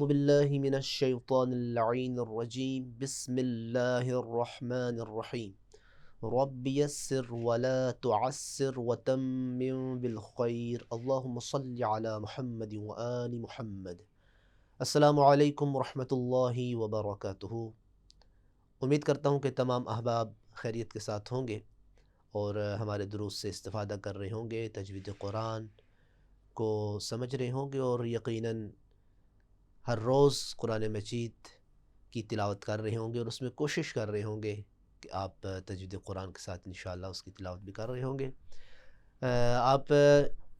أعوذ بالله من الشيطان اللعين الرجيم بسم الله الرحمن الرحيم رب يسر ولا تعسر وتمم بالخير اللهم صل على محمد وآل محمد السلام علیکم ورحمۃ اللہ وبرکاتہ۔ امید کرتا ہوں کہ تمام احباب خیریت کے ساتھ ہوں گے اور ہمارے دروس سے استفادہ کر رہے ہوں گے، تجوید قرآن کو سمجھ رہے ہوں گے اور یقیناً ہر روز قرآن مجید کی تلاوت کر رہے ہوں گے اور اس میں کوشش کر رہے ہوں گے کہ آپ تجوید قرآن کے ساتھ انشاءاللہ اس کی تلاوت بھی کر رہے ہوں گے۔ آپ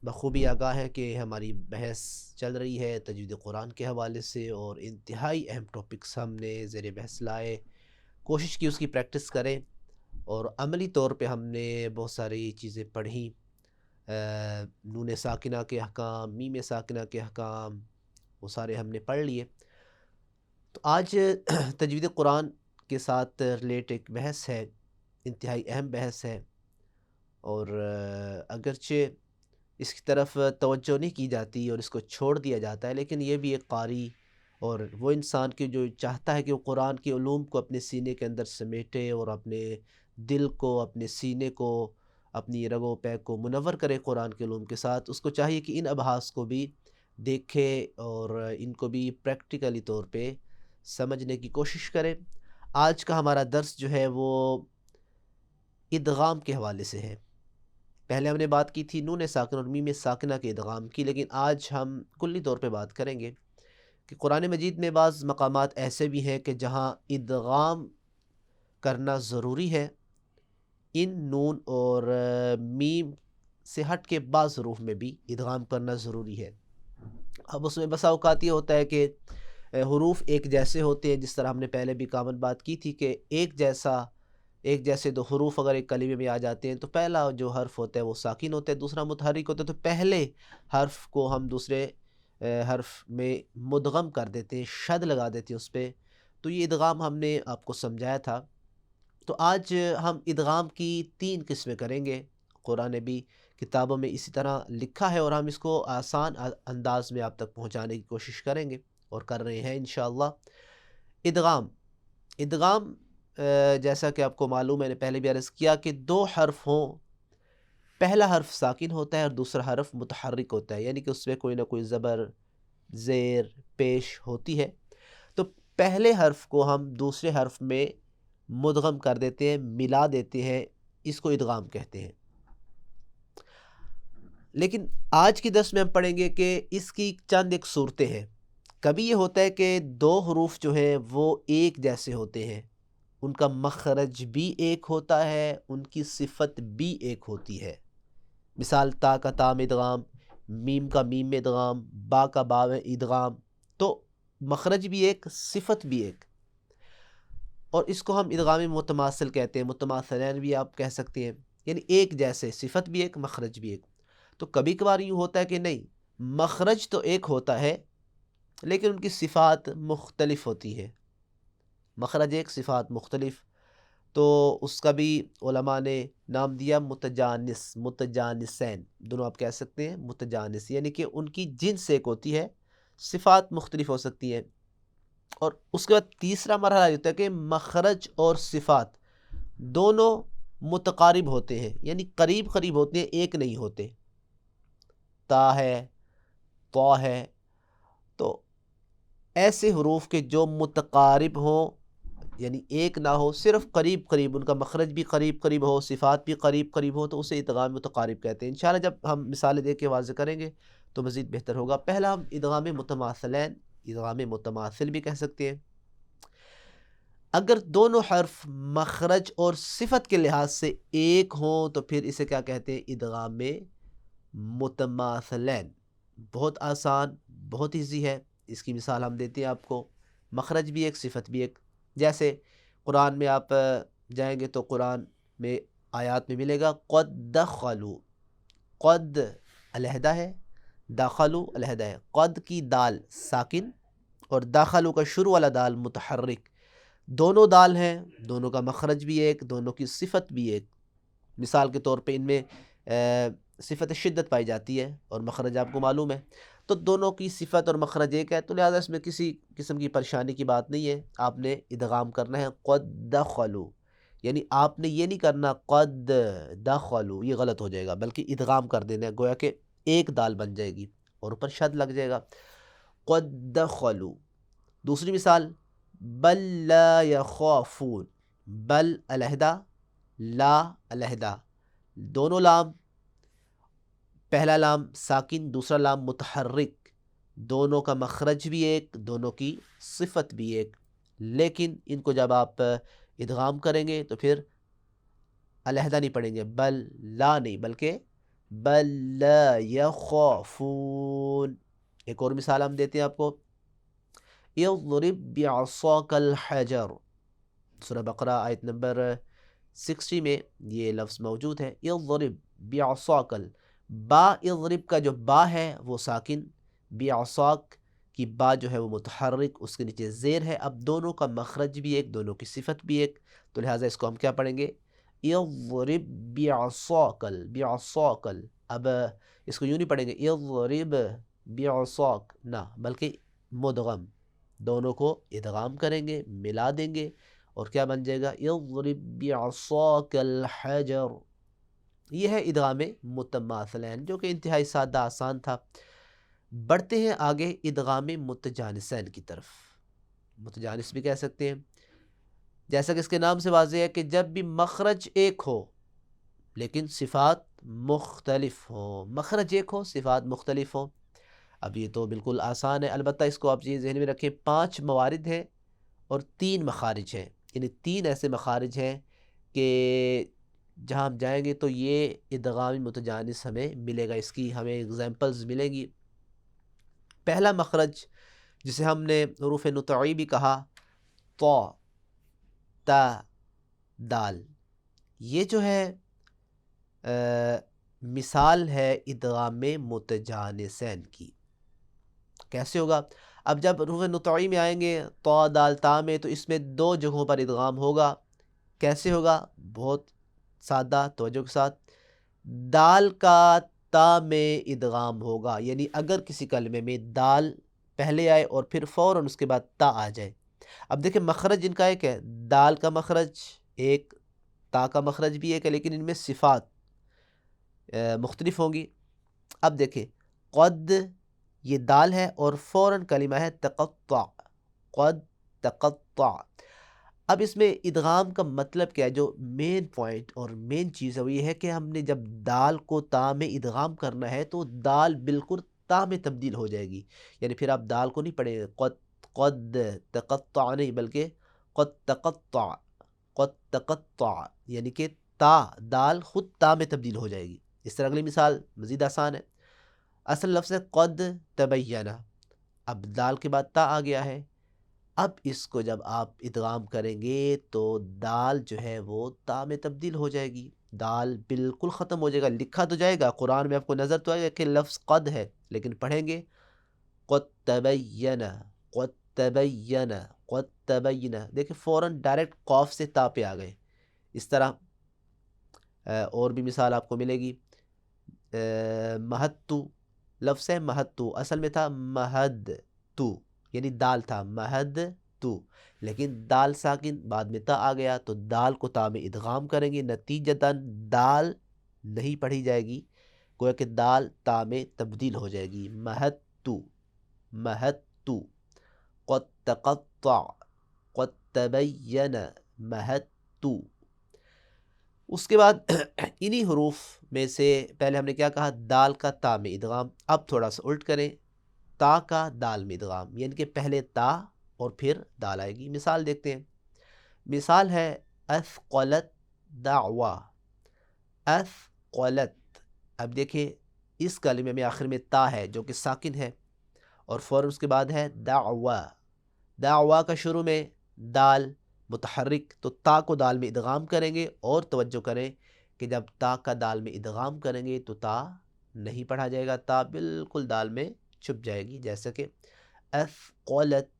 بخوبی آگاہ ہیں کہ ہماری بحث چل رہی ہے تجوید قرآن کے حوالے سے اور انتہائی اہم ٹاپکس ہم نے زیر بحث لائے، کوشش کی اس کی پریکٹس کریں اور عملی طور پہ ہم نے بہت ساری چیزیں پڑھی، نون ساکنہ کے احکام، میم ساکنہ کے احکام، وہ سارے ہم نے پڑھ لیے۔ تو آج تجوید قرآن کے ساتھ ریلیٹ ایک بحث ہے، انتہائی اہم بحث ہے اور اگرچہ اس کی طرف توجہ نہیں کی جاتی اور اس کو چھوڑ دیا جاتا ہے، لیکن یہ بھی ایک قاری اور وہ انسان کی جو چاہتا ہے کہ وہ قرآن کے علوم کو اپنے سینے کے اندر سمیٹے اور اپنے دل کو، اپنے سینے کو، اپنی رگ و پے کو منور کرے قرآن کے علوم کے ساتھ، اس کو چاہیے کہ ان ابحاث کو بھی دیکھے اور ان کو بھی پریکٹیکلی طور پہ سمجھنے کی کوشش کرے۔ آج کا ہمارا درس جو ہے وہ ادغام کے حوالے سے ہے۔ پہلے ہم نے بات کی تھی نون ساکن اور میم ساکنہ کے ادغام کی، لیکن آج ہم کلی طور پہ بات کریں گے کہ قرآن مجید میں بعض مقامات ایسے بھی ہیں کہ جہاں ادغام کرنا ضروری ہے، ان نون اور میم سے ہٹ کے بعض حروف میں بھی ادغام کرنا ضروری ہے۔ اب اس میں بسا اوقات یہ ہوتا ہے کہ حروف ایک جیسے ہوتے ہیں، جس طرح ہم نے پہلے بھی کامن بات کی تھی کہ ایک جیسے دو حروف اگر ایک کلمے میں آ جاتے ہیں تو پہلا جو حرف ہوتا ہے وہ ساکن ہوتا ہے، دوسرا متحرک ہوتا ہے، تو پہلے حرف کو ہم دوسرے حرف میں مدغم کر دیتے ہیں، شد لگا دیتے ہیں اس پہ۔ تو یہ ادغام ہم نے آپ کو سمجھایا تھا۔ تو آج ہم ادغام کی 3 قسمیں کریں گے۔ قرآن نے بھی کتابوں میں اسی طرح لکھا ہے اور ہم اس کو آسان انداز میں آپ تک پہنچانے کی کوشش کریں گے اور کر رہے ہیں انشاءاللہ۔ ادغام جیسا کہ آپ کو معلوم ہے، میں نے پہلے بھی عرض کیا کہ 2 حرف ہوں، پہلا حرف ساکن ہوتا ہے اور دوسرا حرف متحرک ہوتا ہے، یعنی کہ اس میں کوئی نہ کوئی زبر، زیر، پیش ہوتی ہے۔ تو پہلے حرف کو ہم دوسرے حرف میں مدغم کر دیتے ہیں، ملا دیتے ہیں، اس کو ادغام کہتے ہیں۔ لیکن آج کی درس میں ہم پڑھیں گے کہ اس کی چند ایک صورتیں ہیں۔ کبھی یہ ہوتا ہے کہ 2 حروف جو ہیں وہ ایک جیسے ہوتے ہیں، ان کا مخرج بھی ایک ہوتا ہے، ان کی صفت بھی ایک ہوتی ہے۔ مثال تا کا تا میں ادغام، میم کا میم میں ادغام، با کا با میں ادغام، تو مخرج بھی ایک، صفت بھی ایک، اور اس کو ہم ادغام متماثل کہتے ہیں، متماثلین بھی آپ کہہ سکتے ہیں، یعنی ایک جیسے، صفت بھی ایک، مخرج بھی ایک۔ تو کبھی کبھار یوں ہوتا ہے کہ نہیں، مخرج تو ایک ہوتا ہے لیکن ان کی صفات مختلف ہوتی ہے، مخرج ایک، صفات مختلف، تو اس کا بھی علماء نے نام دیا متجانس، متجانسین، دونوں آپ کہہ سکتے ہیں متجانس، یعنی کہ ان کی جنس ایک ہوتی ہے، صفات مختلف ہو سکتی ہیں۔ اور اس کے بعد تیسرا مرحلہ یہ ہوتا ہے کہ مخرج اور صفات دونوں متقارب ہوتے ہیں، یعنی قریب قریب ہوتے ہیں، ایک نہیں ہوتے۔ تا ہے، طا ہے، تو ایسے حروف کے جو متقارب ہوں، یعنی ایک نہ ہو، صرف قریب قریب، ان کا مخرج بھی قریب قریب ہو، صفات بھی قریب قریب ہو، تو اسے ادغام متقارب کہتے ہیں۔ انشاءاللہ جب ہم مثالیں دے کے واضح کریں گے تو مزید بہتر ہوگا۔ پہلا ہم ادغام متماثلین، ادغام متماثل بھی کہہ سکتے ہیں۔ اگر دونوں حرف مخرج اور صفت کے لحاظ سے ایک ہوں تو پھر اسے کیا کہتے ہیں؟ ادغام متماثلین۔ بہت آسان، بہت ایزی ہے، اس کی مثال ہم دیتے ہیں آپ کو، مخرج بھی ایک، صفت بھی ایک۔ جیسے قرآن میں آپ جائیں گے تو قرآن میں آیات میں ملے گا قد دخلوا، قد علیحدہ ہے، داخلوا علیحدہ ہے، قد کی دال ساکن اور داخلوا کا شروع والا دال متحرک، دونوں دال ہیں، دونوں کا مخرج بھی ایک، دونوں کی صفت بھی ایک۔ مثال کے طور پہ ان میں صفت شدت پائی جاتی ہے اور مخرج آپ کو معلوم ہے۔ تو دونوں کی صفت اور مخرج ایک ہے، تو لہٰذا اس میں کسی قسم کی پریشانی کی بات نہیں ہے، آپ نے ادغام کرنا ہے قد دخلوا، یعنی آپ نے یہ نہیں کرنا قد دخلوا، یہ غلط ہو جائے گا، بلکہ ادغام کر دینا ہے، گویا کہ ایک دال بن جائے گی اور اوپر شد لگ جائے گا، قد دخلوا۔ دوسری مثال بل لا یخافون، بل علیحدہ لا علیحدہ، دونوں لام، پہلا لام ساکن دوسرا لام متحرک، دونوں کا مخرج بھی ایک، دونوں کی صفت بھی ایک، لیکن ان کو جب آپ ادغام کریں گے تو پھر علیحدہ نہیں پڑھیں گے، بل لا نہیں بلکہ بل لا یخافون۔ ایک اور مثال ہم دیتے ہیں آپ کو، اضرب بعصاک الحجر، سورہ بقرہ آیت نمبر 60 میں یہ لفظ موجود ہے، اضرب بعصاک، با اضرب کا جو با ہے وہ ساکن، بعصاک کی با جو ہے وہ متحرک، اس کے نیچے زیر ہے، اب دونوں کا مخرج بھی ایک، دونوں کی صفت بھی ایک، تو لہٰذا اس کو ہم کیا پڑھیں گے، اضرب بعصاک، بعصاک، اب اس کو یوں نہیں پڑھیں گے اضرب بعصاک، نہ بلکہ مدغم، دونوں کو ادغام کریں گے، ملا دیں گے، اور کیا بن جائے گا اضرب بعصاک الحجر۔ یہ ہے ادغام متماثلین، جو کہ انتہائی سادہ آسان تھا۔ بڑھتے ہیں آگے ادغام متجانسین کی طرف، متجانس بھی کہہ سکتے ہیں، جیسا کہ اس کے نام سے واضح ہے کہ جب بھی مخرج ایک ہو لیکن صفات مختلف ہوں، مخرج ایک ہو صفات مختلف ہوں۔ اب یہ تو بالکل آسان ہے، البتہ اس کو آپ یہ ذہن میں رکھیں 5 موارد ہیں اور 3 مخارج ہیں، یعنی 3 ایسے مخارج ہیں کہ جہاں ہم جائیں گے تو یہ ادغامی متجانس ہمیں ملے گا، اس کی ہمیں اگزامپلز ملیں گی۔ پہلا مخرج جسے ہم نے حروف نطعی بھی کہا، تو، تا، دال، یہ جو ہے مثال ہے ادغام متجانسین کی۔ کیسے ہوگا؟ اب جب حروف نطعی میں آئیں گے تو دال تا میں، تو اس میں 2 جگہوں پر ادغام ہوگا۔ کیسے ہوگا؟ بہت سادہ، توجہ کے ساتھ، دال کا تا میں ادغام ہوگا، یعنی اگر کسی کلمے میں دال پہلے آئے اور پھر فوراً اس کے بعد تا آ جائے۔ اب دیکھیں مخرج ان کا ایک ہے، دال کا مخرج ایک، تا کا مخرج بھی ایک ہے، لیکن ان میں صفات مختلف ہوں گی۔ اب دیکھیں قد، یہ دال ہے اور فوراً کلمہ ہے تقطع، قد تقطع۔ اب اس میں ادغام کا مطلب کیا ہے؟ جو مین پوائنٹ اور مین چیز ہے وہ یہ ہے کہ ہم نے جب دال کو تا میں ادغام کرنا ہے تو دال بالکل تا میں تبدیل ہو جائے گی، یعنی پھر آپ دال کو نہیں پڑھیں گے قد تقطع نہیں، بلکہ قد تقطع، قد تقطع، یعنی کہ تا، دال خود تا میں تبدیل ہو جائے گی۔ اس طرح اگلی مثال مزید آسان ہے، اصل لفظ ہے قد تبینہ، اب دال کے بعد تا آ گیا ہے، اب اس کو جب آپ ادغام کریں گے تو دال جو ہے وہ تا میں تبدیل ہو جائے گی، دال بالکل ختم ہو جائے گا، لکھا تو جائے گا قرآن میں، آپ کو نظر تو آئے گا کہ لفظ قد ہے، لیکن پڑھیں گے قد تبینہ، قد تبینہ، قد تبینہ، دیکھیں فوراً ڈائریکٹ قاف سے تا پہ آ گئے۔ اس طرح اور بھی مثال آپ کو ملے گی، مہدتو، لفظ ہے مہدتو، اصل میں تھا مہد تو، یعنی دال تھا مہد تو، لیکن دال ساکن بعد میں تا آ گیا تو دال کو تا میں ادغام کریں گے، نتیجتاً دال نہیں پڑھی جائے گی، گویا کہ دال تا میں تبدیل ہو جائے گی، مہد تو، مہد تو، قد تقطع، قد تبین، مہد تو۔ اس کے بعد انہی حروف میں سے پہلے ہم نے کیا کہا؟ دال کا تا میں ادغام، اب تھوڑا سا الٹ کریں، تا کا دال میں ادغام، یعنی کہ پہلے تا اور پھر دال آئے گی۔ مثال دیکھتے ہیں، مثال ہے اثقلت دعوا، اثقلت، اب دیکھیں اس کلمے میں آخر میں تا ہے جو کہ ساکن ہے، اور فوراً اس کے بعد ہے دعوا، دعوا کا شروع میں دال متحرک، تو تا کو دال میں ادغام کریں گے، اور توجہ کریں کہ جب تا کا دال میں ادغام کریں گے تو تا نہیں پڑھا جائے گا، تا بالکل دال میں چھپ جائے گی، جیسا کہ اثقلت،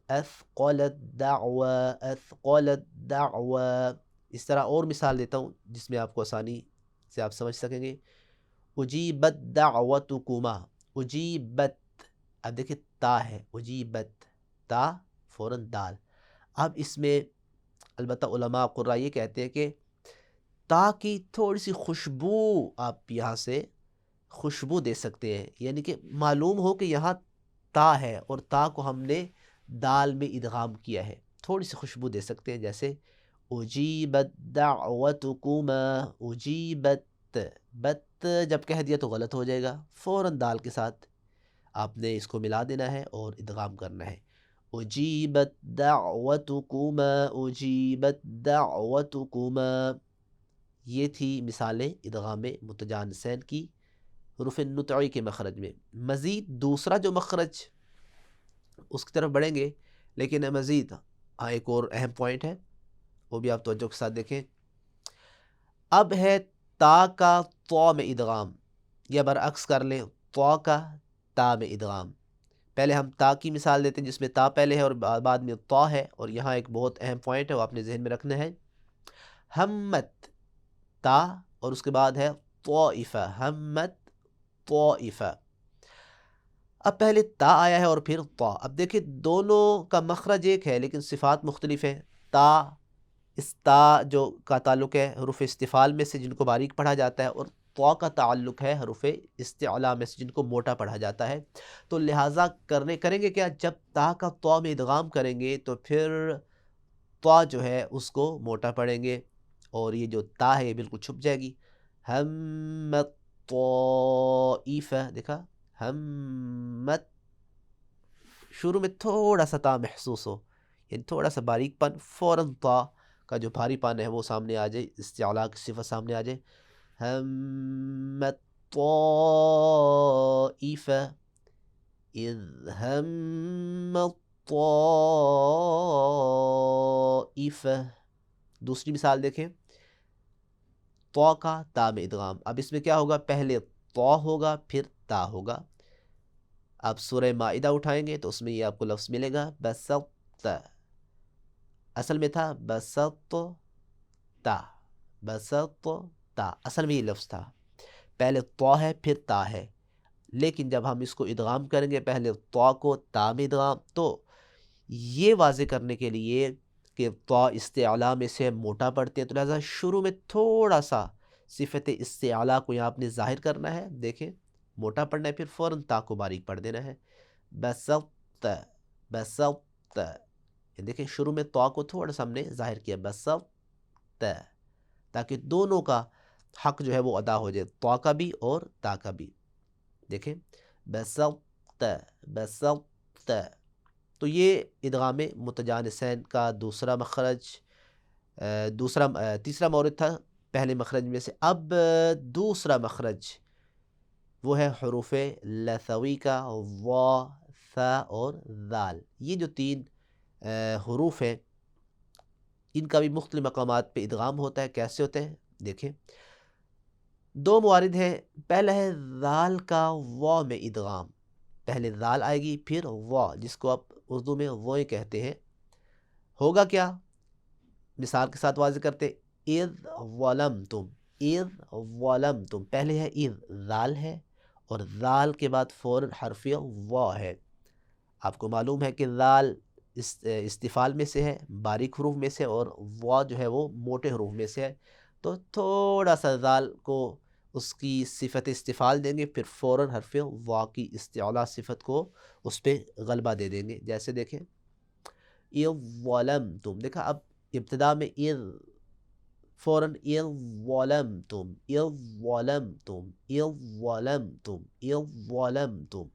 اثقلت دعوا، اثقلت دعوا۔ اس طرح اور مثال دیتا ہوں جس میں آپ کو آسانی سے آپ سمجھ سکیں گے، اجیبت دعوتکما، اجیبت، اب دیکھیں تا ہے اجیبت، تا فوراً دال. اب اس میں البتہ علماء قراء یہ کہتے ہیں کہ تا کی تھوڑی سی خوشبو آپ یہاں سے خوشبو دے سکتے ہیں، یعنی کہ معلوم ہو کہ یہاں تا ہے اور تا کو ہم نے دال میں ادغام کیا ہے، تھوڑی سی خوشبو دے سکتے ہیں. جیسے اجیبت دعوتکما، اجیبت، بت جب کہہ دیا تو غلط ہو جائے گا، فوراً دال کے ساتھ آپ نے اس کو ملا دینا ہے اور ادغام کرنا ہے. اجیبت دعوتکما، اجیبت دعوتکما. یہ تھی مثالیں ادغام متجانسین کی حروف نطعی کے مخرج میں. مزید دوسرا جو مخرج اس کی طرف بڑھیں گے، لیکن مزید ایک اور اہم پوائنٹ ہے، وہ بھی آپ توجہ کے ساتھ دیکھیں. اب ہے تا کا طا میں ادغام، یا برعکس کر لیں طا کا تا میں ادغام. پہلے ہم تا کی مثال دیتے ہیں جس میں تا پہلے ہے اور بعد میں طا ہے، اور یہاں ایک بہت اہم پوائنٹ ہے وہ آپ نے ذہن میں رکھنا ہے. ہمت تا اور اس کے بعد ہے طائفہ، ہمت طائفہ. اب پہلے تا آیا ہے اور پھر طا. اب دیکھیں دونوں کا مخرج ایک ہے لیکن صفات مختلف ہیں. تا، اس تا جو کا تعلق ہے حروف استفال میں سے جن کو باریک پڑھا جاتا ہے، اور طا کا تعلق ہے حروف استعلا میں سے جن کو موٹا پڑھا جاتا ہے. تو لہٰذا کریں گے کیا، جب تا کا طا میں ادغام کریں گے تو پھر طا جو ہے اس کو موٹا پڑھیں گے اور یہ جو تا ہے یہ بالکل چھپ جائے گی. ہمت طائفہ، دیکھا ہمت، شروع میں تھوڑا سا تا محسوس ہو، یعنی تھوڑا سا باریک پن، فوراً تا کا جو بھاری پن ہے وہ سامنے آ جائے، استعلا کی صفت سامنے آ جائے. ہمت طائفہ، اذ ہم طائفہ. دوسری مثال دیکھیں، طا کا تا میں ادغام. اب اس میں کیا ہوگا، پہلے طا ہوگا پھر تا ہوگا. آپ سورہ مائدہ اٹھائیں گے تو اس میں یہ آپ کو لفظ ملے گا بسط، اصل میں تھا بسط تا، بسط تا، اصل میں یہ لفظ تھا. پہلے طا ہے پھر تا ہے، لیکن جب ہم اس کو ادغام کریں گے پہلے طا کو تا میں ادغام، تو یہ واضح کرنے کے لیے کہ طا استعلا میں سے موٹا پڑھتے ہیں، تو لہذا شروع میں تھوڑا سا صفت استعلا کو یہاں آپ نے ظاہر کرنا ہے. دیکھیں موٹا پڑھنا ہے پھر فوراً تا کو باریک پڑھ دینا ہے. بسط، بسط، دیکھیں شروع میں طا کو تھوڑا سا ہم نے ظاہر کیا بسط، تاکہ دونوں کا حق جو ہے وہ ادا ہو جائے، طا کا بھی اور تا کا بھی. دیکھیں بسط، بسط. تو یہ ادغام متجانسین کا دوسرا مخرج، تیسرا مورد تھا پہلے مخرج میں سے. اب دوسرا مخرج وہ ہے حروف لثوی کا، وا، ثا اور ذال. یہ جو تین حروف ہیں ان کا بھی مختلف مقامات پہ ادغام ہوتا ہے. کیسے ہوتے ہیں دیکھیں، دو موارد ہیں. پہلا ہے ذال کا وا میں ادغام، پہلے ذال آئے گی پھر وا، جس کو آپ اردو میں ووئے کہتے ہیں. ہوگا کیا، مثال کے ساتھ واضح کرتے، اذ ظلمتم، اذ ظلمتم، پہلے ہے اذ، ذال ہے اور ذال کے بعد فوراً حرف وا ہے. آپ کو معلوم ہے کہ ذال استفال میں سے ہے، باریک حروف میں سے، اور وا جو ہے وہ موٹے حروف میں سے ہے. تو تھوڑا سا ذال کو اس کی صفت استفال دیں گے، پھر فوراً حرف وا کی استعلا صفت کو اس پہ غلبہ دے دیں گے. جیسے دیکھیں اذ ظلمتم، دیکھا اب ابتدا میں اذ، فوراً اذ ظلمتم، اذ ظلمتم، اذ ظلمتم، اذ ظلمتم.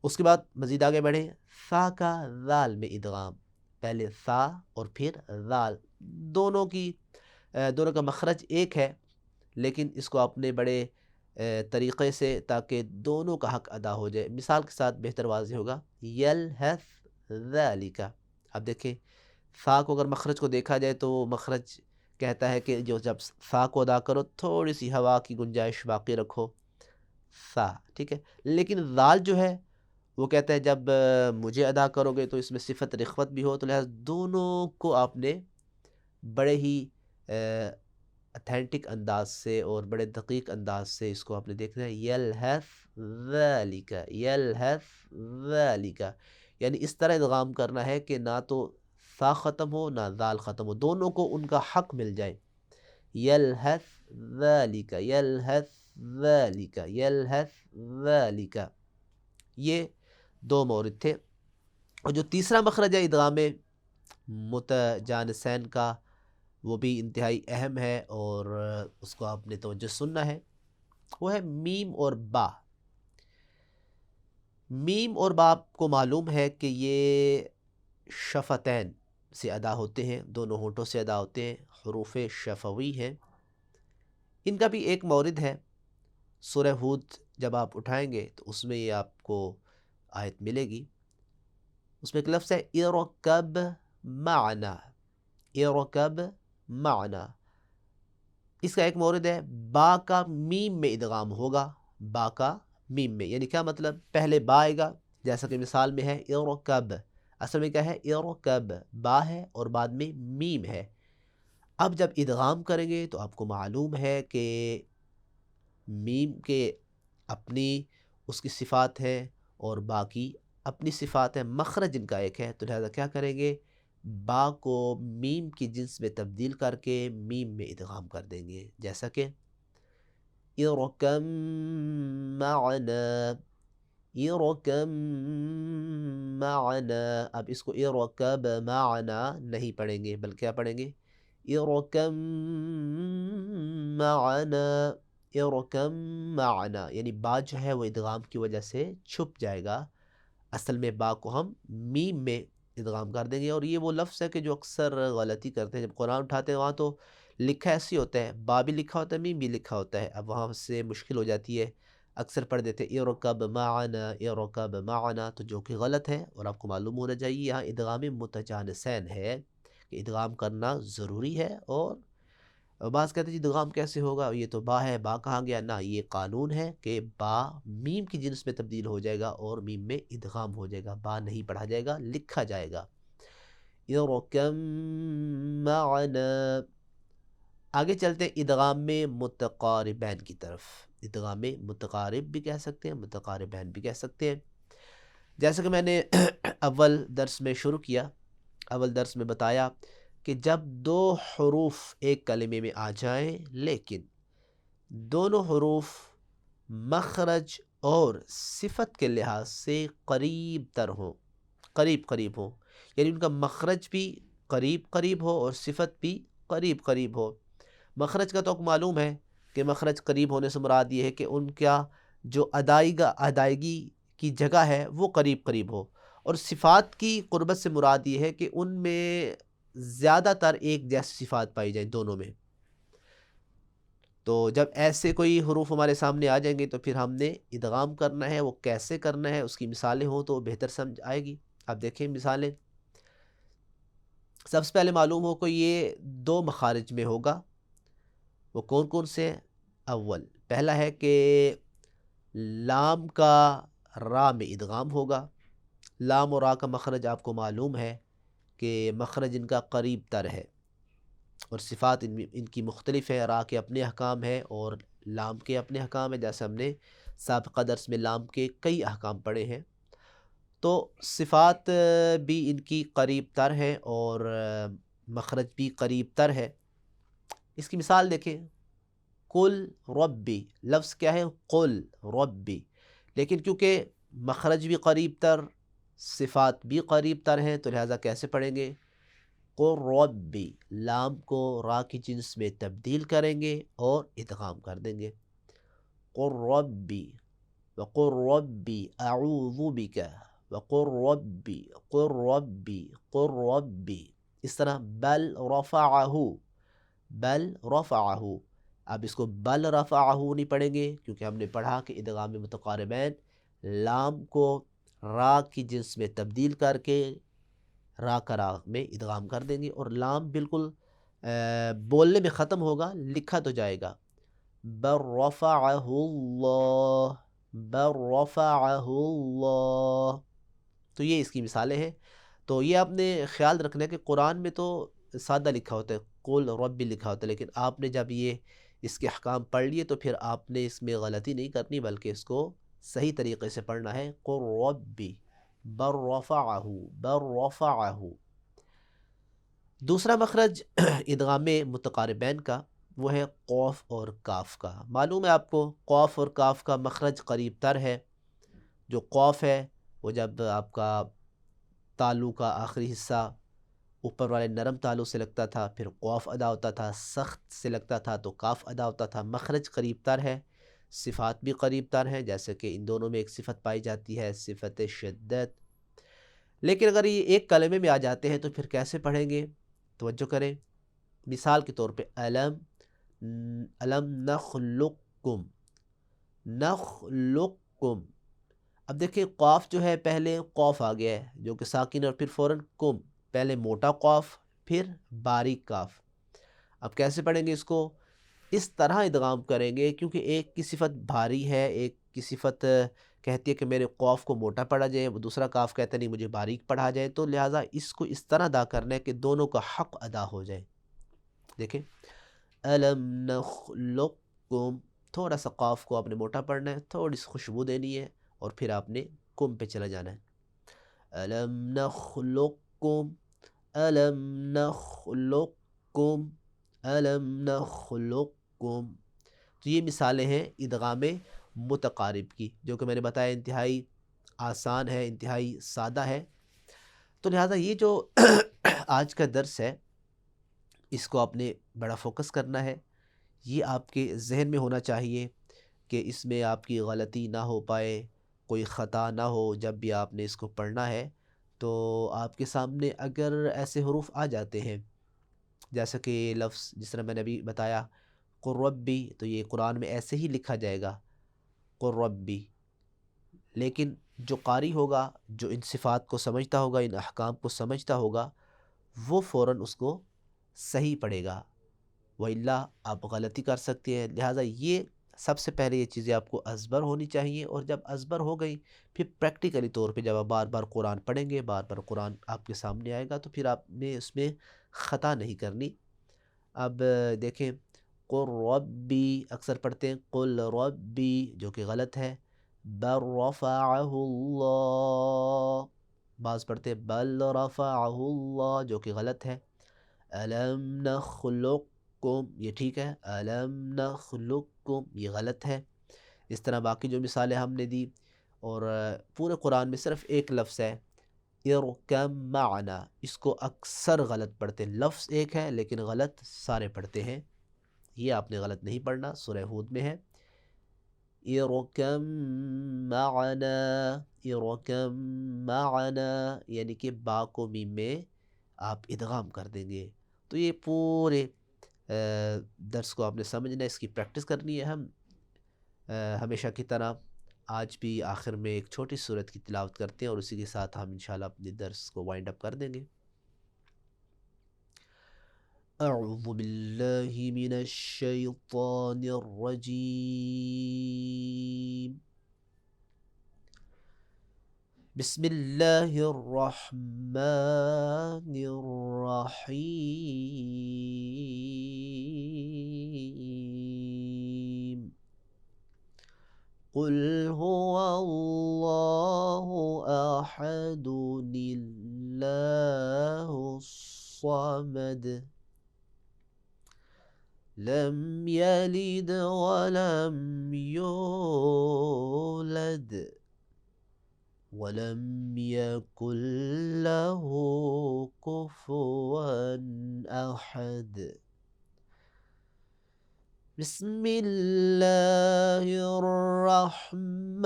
اس کے بعد مزید آگے بڑھیں، ثا کا ذال میں ادغام، پہلے ثا اور پھر ذال. دونوں کا مخرج ایک ہے، لیکن اس کو اپنے بڑے طریقے سے تاکہ دونوں کا حق ادا ہو جائے مثال کے ساتھ بہتر واضح ہوگا. یلہث ذالک. اب دیکھیں ثا کو اگر مخرج کو دیکھا جائے تو مخرج کہتا ہے کہ جب ثا کو ادا کرو تھوڑی سی ہوا کی گنجائش باقی رکھو، ثا ٹھیک ہے. لیکن ذال جو ہے وہ کہتا ہے جب مجھے ادا کرو گے تو اس میں صفت رخوت بھی ہو، تو لہذا دونوں کو آپ نے بڑے ہی اتھینٹک انداز سے اور بڑے دقیق انداز سے اس کو آپ نے دیکھنا ہے، یلحف ذالک، یلحف ذالک، یعنی اس طرح ادغام کرنا ہے کہ نہ تو ثا ختم ہو نہ ذال ختم ہو، دونوں کو ان کا حق مل جائے، یلحف ذالک، یلحف ذالک، یلحف ذالک، یہ دو مورد تھے۔ اور جو تیسرا مخرج ہے ادغام متجانسین کا، وہ بھی انتہائی اہم ہے اور اس کو آپ نے توجہ سننا ہے، وہ ہے میم اور با۔ میم اور با آپ کو معلوم ہے کہ یہ شفتین سے ادا ہوتے ہیں، دونوں ہونٹوں سے ادا ہوتے ہیں، حروف شفوی ہیں۔ ان کا بھی ایک مورد ہے، سورہ ہود جب آپ اٹھائیں گے تو اس میں یہ آپ کو آیت ملے گی، اس میں ایک لفظ ہے ارکب معنا، ارکب معنا، اس کا ایک مورد ہے با کا میم میں ادغام ہوگا، با کا میم میں، یعنی کیا مطلب، پہلے با آئے گا جیسا کہ مثال میں ہے ارکب، اصل میں کیا ہے ارکب، با ہے اور بعد میں میم ہے۔ اب جب ادغام کریں گے تو آپ کو معلوم ہے کہ میم کے اپنی اس کی صفات ہیں اور با کی اپنی صفات ہیں، مخرج ان کا ایک ہے، تو لہذا کیا کریں گے، با کو میم کی جنس میں تبدیل کر کے میم میں ادغام کر دیں گے، جیسا کہ ارکم معنا، ارکم معنا، اب اس کو ارکب معنا نہیں پڑھیں گے بلکہ کیا پڑھیں گے، ارکم معنا، ارکم معنا، یعنی با جو ہے وہ ادغام کی وجہ سے چھپ جائے گا، اصل میں با کو ہم میم میں ادغام کر دیں گے۔ اور یہ وہ لفظ ہے کہ جو اکثر غلطی کرتے ہیں، جب قرآن اٹھاتے ہیں وہاں تو لکھا ایسی ہوتا ہے، با بھی لکھا ہوتا ہے میم بھی لکھا ہوتا ہے، اب وہاں سے مشکل ہو جاتی ہے، اکثر پڑھ دیتے ارکب معنا، ارکب معنا، تو جو کہ غلط ہے اور آپ کو معلوم ہونا چاہیے یہاں ادغام متجانسین ہے کہ ادغام کرنا ضروری ہے۔ اور بعض کہتے ہیں جی ادغام کیسے ہوگا، یہ تو با ہے، با کہاں گیا، نہ، یہ قانون ہے کہ با میم کی جنس میں تبدیل ہو جائے گا اور میم میں ادغام ہو جائے گا، با نہیں پڑھا جائے گا، لکھا جائے گا، یرکم معنا۔ آگے چلتے ہیں ادغام میں متقاربین کی طرف، ادغام متقارب بھی کہہ سکتے ہیں، متقاربین بھی کہہ سکتے ہیں، جیسا کہ میں نے اول درس میں شروع کیا، اول درس میں بتایا کہ جب دو حروف ایک کلمے میں آ جائیں لیکن دونوں حروف مخرج اور صفت کے لحاظ سے قریب تر ہوں، قریب قریب ہوں، یعنی ان کا مخرج بھی قریب قریب ہو اور صفت بھی قریب قریب ہو۔ مخرج کا تو معلوم ہے کہ مخرج قریب ہونے سے مراد یہ ہے کہ ان کا جو ادائیگی کی جگہ ہے وہ قریب قریب ہو، اور صفات کی قربت سے مراد یہ ہے کہ ان میں زیادہ تر ایک جیسی صفات پائی جائیں دونوں میں۔ تو جب ایسے کوئی حروف ہمارے سامنے آ جائیں گے تو پھر ہم نے ادغام کرنا ہے، وہ کیسے کرنا ہے، اس کی مثالیں ہوں تو بہتر سمجھ آئے گی۔ اب دیکھیں مثالیں، سب سے پہلے معلوم ہو کہ یہ دو مخارج میں ہوگا، وہ کون کون سے ہیں؟ اول پہلا ہے کہ لام کا را میں ادغام ہوگا، لام اور را کا مخرج آپ کو معلوم ہے کہ مخرج ان کا قریب تر ہے اور صفات ان کی مختلف ہے، را کے اپنے احکام ہیں اور لام کے اپنے احکام ہیں، جیسے ہم نے سابقہ درس میں لام کے کئی احکام پڑھے ہیں، تو صفات بھی ان کی قریب تر ہیں اور مخرج بھی قریب تر ہے۔ اس کی مثال دیکھیں، قل ربی، لفظ کیا ہے، قل ربی، لیکن کیونکہ مخرج بھی قریب تر، صفات بھی قریب تر ہیں، تو لہٰذا کیسے پڑھیں گے، قل ربی، لام کو را کی جنس میں تبدیل کریں گے اور ادغام کر دیں گے، قل ربی، وقل ربی اعوذ بک، وقل ربی، قل ربی، قل ربی، اس طرح بل رفعہ، بل رفعہ، اب اس کو بل رفعہ نہیں پڑھیں گے کیونکہ ہم نے پڑھا کہ ادغام متقاربین لام کو را کی جنس میں تبدیل کر کے را کا را میں ادغام کر دیں گے، اور لام بالکل بولنے میں ختم ہوگا، لکھا تو جائے گا، بل رفعہ اللہ، بل رفعہ اللہ، تو یہ اس کی مثالیں ہیں۔ تو یہ آپ نے خیال رکھنا ہے کہ قرآن میں تو سادہ لکھا ہوتا ہے، قل ربی لکھا ہوتا ہے، لیکن آپ نے جب یہ اس کے احکام پڑھ لیے تو پھر آپ نے اس میں غلطی نہیں کرنی، بلکہ اس کو صحیح طریقے سے پڑھنا ہے، قل ربی بر رفعہ بر رفعہ۔ دوسرا مخرج ادغام متقاربین کا وہ ہے قوف اور کاف کا۔ معلوم ہے آپ کو قوف اور کاف کا مخرج قریب تر ہے۔ جو قوف ہے وہ جب آپ کا تالو کا آخری حصہ اوپر والے نرم تالو سے لگتا تھا پھر قوف ادا ہوتا تھا، سخت سے لگتا تھا تو کاف ادا ہوتا تھا۔ مخرج قریب تر ہے، صفات بھی قریب تر ہیں، جیسے کہ ان دونوں میں ایک صفت پائی جاتی ہے، صفت شدت۔ لیکن اگر یہ ایک کلمے میں آ جاتے ہیں تو پھر کیسے پڑھیں گے؟ توجہ کریں، مثال کے طور پہ علم نخلقکم، نخلقکم۔ اب دیکھیں قاف جو ہے پہلے قوف آ گیا ہے جو کہ ساکن اور پھر فوراً کم، پہلے موٹا قاف پھر باریک کاف۔ اب کیسے پڑھیں گے اس کو؟ اس طرح ادغام کریں گے، کیونکہ ایک کی صفت بھاری ہے، ایک کی صفت کہتی ہے کہ میرے قوف کو موٹا پڑھا جائے، وہ دوسرا کاف کہتا نہیں مجھے باریک پڑھا جائے، تو لہٰذا اس کو اس طرح ادا کرنا ہے کہ دونوں کا حق ادا ہو جائے۔ دیکھیں الم نخلقکم، تھوڑا سا قاف کو آپ نے موٹا پڑھنا ہے، تھوڑی سی خوشبو دینی ہے، اور پھر آپ نے کم پہ چلا جانا ہے۔ الم نخلقکم، الم نخلقکم، الم نخلقکم۔ تو یہ مثالیں ہیں ادغام متقارب کی، جو کہ میں نے بتایا انتہائی آسان ہے، انتہائی سادہ ہے۔ تو لہٰذا یہ جو آج کا درس ہے اس کو آپ نے بڑا فوکس کرنا ہے، یہ آپ کے ذہن میں ہونا چاہیے کہ اس میں آپ کی غلطی نہ ہو پائے، کوئی خطا نہ ہو جب بھی آپ نے اس کو پڑھنا ہے۔ تو آپ کے سامنے اگر ایسے حروف آ جاتے ہیں جیسا کہ یہ لفظ جس طرح میں نے ابھی بتایا قل ربی، تو یہ قرآن میں ایسے ہی لکھا جائے گا قل ربی، لیکن جو قاری ہوگا، جو ان صفات کو سمجھتا ہوگا، ان احکام کو سمجھتا ہوگا، وہ فوراً اس کو صحیح پڑھے گا، وَإِلَّا آپ غلطی کر سکتے ہیں۔ لہٰذا یہ سب سے پہلے یہ چیزیں آپ کو ازبر ہونی چاہیے، اور جب ازبر ہو گئی پھر پریکٹیکلی طور پہ جب آپ بار بار قرآن پڑھیں گے، بار بار قرآن آپ کے سامنے آئے گا، تو پھر آپ نے اس میں خطا نہیں کرنی۔ اب دیکھیں قل ربی اکثر پڑھتے ہیں قل ربی، جو کہ غلط ہے، بل رفعہ اللہ، بعض پڑھتے ہیں بل رفعہ اللہ، جو کہ غلط ہے۔ الم نخلقکم، یہ ٹھیک ہے، الم نخلقکم یہ غلط ہے۔ اس طرح باقی جو مثالیں ہم نے دی، اور پورے قرآن میں صرف ایک لفظ ہے ارکم معنا، اس کو اکثر غلط پڑھتے ہیں، لفظ ایک ہے لیکن غلط سارے پڑھتے ہیں۔ یہ آپ نے غلط نہیں پڑھنا، سورہ ہود میں ہے ارکم معنا، ارکم معنا، یعنی کہ با کو میم میں آپ ادغام کر دیں گے۔ تو یہ پورے درس کو آپ نے سمجھنا ہے، اس کی پریکٹس کرنی ہے۔ ہم ہمیشہ کی طرح آج بھی آخر میں ایک چھوٹی صورت کی تلاوت کرتے ہیں، اور اسی کے ساتھ ہم انشاءاللہ اپنے درس کو وائنڈ اپ کر دیں گے۔ اعوذ باللہ من الشیطان الرجیم، بسم اللہ الرحمن الرحیم، قل هو اللہ احد اللہ الصمد، لم یلد ولم یولد ولم یکن له کفوا احد۔ بسم اللہ الرحمن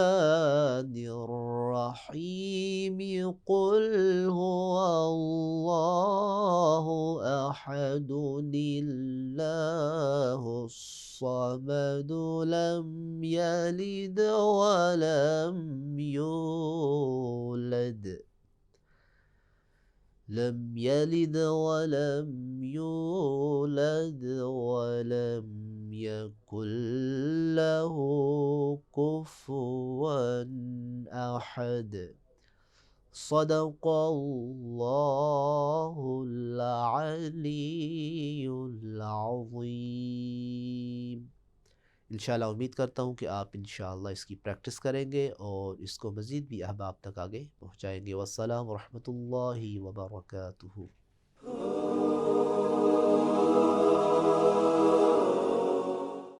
الرحیم، قل هو اللہ احد اللہ الصمد، لم یلد ولم یولد لم یلد ولم یولد ولم یکن له کفوا احد۔ صدق اللہ العلی العظیم۔ انشاءاللہ امید کرتا ہوں کہ آپ انشاءاللہ اس کی پریکٹس کریں گے اور اس کو مزید بھی احباب تک آگے پہنچائیں گے۔ والسلام ورحمۃ اللہ وبرکاتہ۔